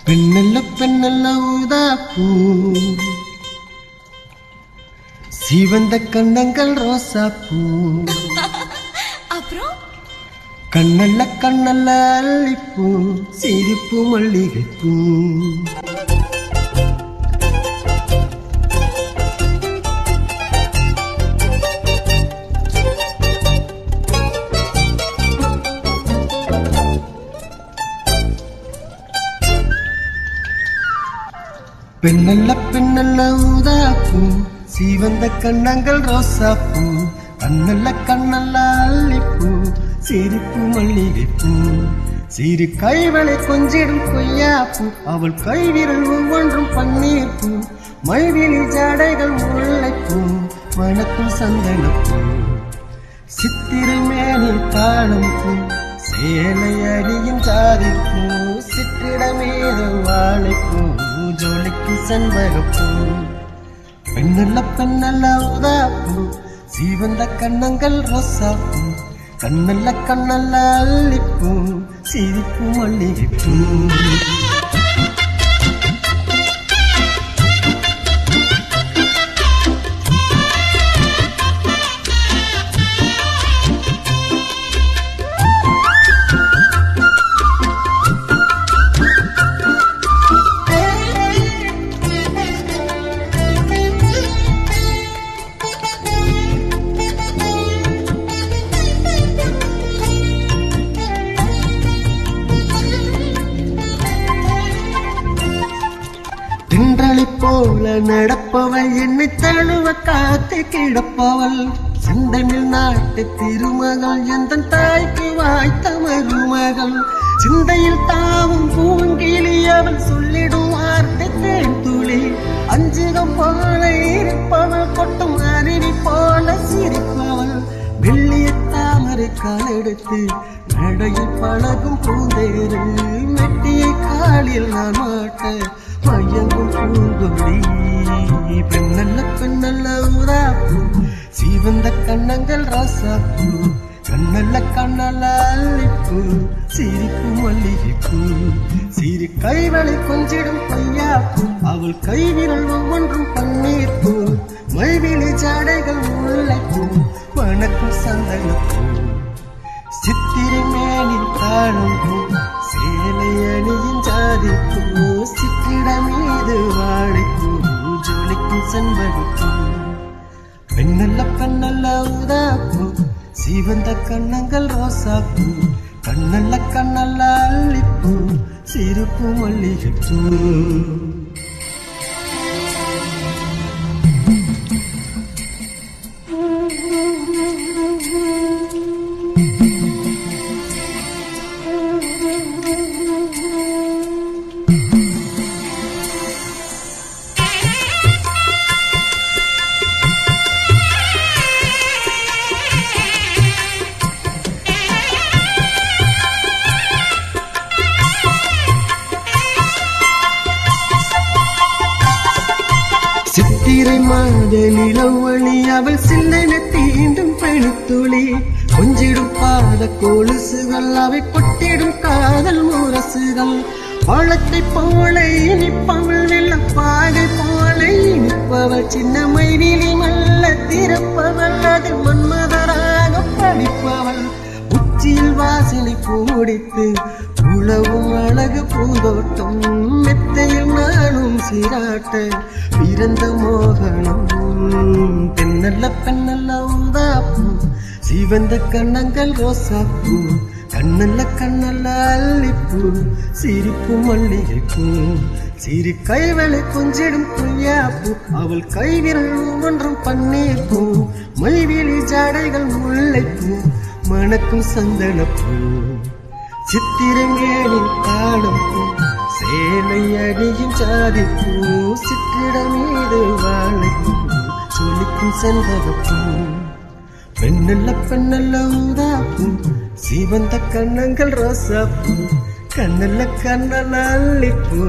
பெண்ணல்ல பெண்ணல்ல ஊதாப்பூ, சிவந்த கண்ணங்கள் ரோசாப்பூ, அப்புறம் கண்ணல்ல கண்ணல்ல அல்லிப்பூ, சிரிப்பு மல்லிகைப்பூ. பெண்ணல்ல பெண்ணல்ல ஊதாப்பூ, சிவந்த கண்ணங்கள் ரோசாப்பூ, கண்ணல்ல கண்ணல்ல அல்லிப்பூ, சிரிப்பு மல்லிகைப்பூ. சிறு கைவளை கொஞ்சிடும் கொய்யாப்பூ, அவள் கைவிரல் ஒவ்வொன்றும் பன்னீர்ப்பூ, மைவிழி ஜாடைகள் முல்லைப்பூ, மணக்கும் சந்தனப்பூ. சித்திரை மேனி தாளம் பூ, சேலை அணியின் ஜாதிப்பூ, சிற்றிடமேது வாழைப்பூ, ஜோலிக்கு செண்பகப்பூ. பெண்ணல்ல பெண்ணல்ல ஊதாப்பூ, சிவந்த கண்ணங்கள் ரோசாப்பூ, கண்ணல்ல கண்ணல்ல அல்லிப்பூ, சிரிப்பு மல்லிகைப்பூ. தின்றளி போல நடப்பவள், என்னை தழுவ காத்து கிடப்பவள், சிந்தனில் நாட்டு திருமகள், எந்த தாய்க்கு வாய்த்த மருமகள். சிந்தையில் தாவும் பூங்கிலி, அவள் சொல்லிடும் வார்த்தை தேன் துளி, அஞ்சுகம் போல இருப்பவள், கொட்டும் அருவி போல சிரிப்பவள், வெள்ளிய தாமரை காலெடுத்து நடையில் பழகும் பூந்தேரு, மெட்டிய காலில் நான் மாட்ட மயங்கும் பூங்கொடி. பெண்ணல்ல பெண்ணல்ல ஊதாப்பூ, சிவந்த கண்ணங்கள் ரோசாப்பூ, கண்ணல்ல கண்ணல்ல அல்லிப்பூ, சிரிப்பு மல்லிகைப்பூ. சிறு கைவளை கொஞ்சிடும் கொய்யாப்பூ, அவள் கைவிரல் ஒவ்வொன்றும் பன்னீர்ப்பூ, மைவிழி ஜாடைகள் முல்லைப்பூ, மணக்கும் சந்தனப்பூ. சித்திரை மேனில் தாழும் பூ, சேலை அணியின் ஜாதிப்பூ, சிற்றிடமீது வாழைப்பூ, ஜோலிக்கும் செண்பகப்பூ. பெண்ணல்ல பெண்ணல்ல ஊதாப்பூ, சிவந்த கண்ணங்கள் ரோசாப்பூ, கண்ணல்ல கண்ணல்ல அல்லிப்பூ, சிரிப்பு மல்லிகைப்பூ. சித்திரை மாத நிலவழி, அவள் சில்லென தீண்டும் பனித்துளி, கொஞ்சிடும் பாத கொலுசுகள், அவை கொட்டிடும் காதல் முரசுகள், பழத்தை போல இனிப்பவள், வெள்ளப்பாகை போல இனிப்பவள், சின்ன மைவிழி மெல்ல திறப்பவள், அது மன்மதராக படிப்பவள், உச்சியில் வாசனை பூடித்து உழவும் அழகு பூந்தோட்டம், மெத்தையில் நானும் சீராட்ட பிறந்த மோகனம். பெண்ணல்ல பெண்ணல்ல ஊதாப்பூ, சிவந்த கண்ணங்கள் ரோசாப்பூ, கண்ணல்ல கண்ணல்ல அல்லிப்பூ, சிரிப்பு மல்லிகைப்பூ. சிறு கைவளை கொஞ்சிடும் கொய்யாப்பூ, அவள் கைவிரல் ஒவ்வொன்றும் பன்னீர்ப்பூ, மைவிழி ஜாடைகள் முல்லைப்பூ, மணக்கும் சந்தனப்பூ. சித்திரங்கேனின் தாளம் பூ, சேலை அணியின் ஜாதிப்பூ, சிற்றிடமீது வாழைப்பூ, சொலிக்கும் செண்பகப்பூ. பெண்ணல்ல பெண்ணல்ல ஊதாப்பூ, சிவந்த கண்ணங்கள் ரோசாப்பூ, கண்ணல்ல கண்ணல்ல அல்லிப்பூ.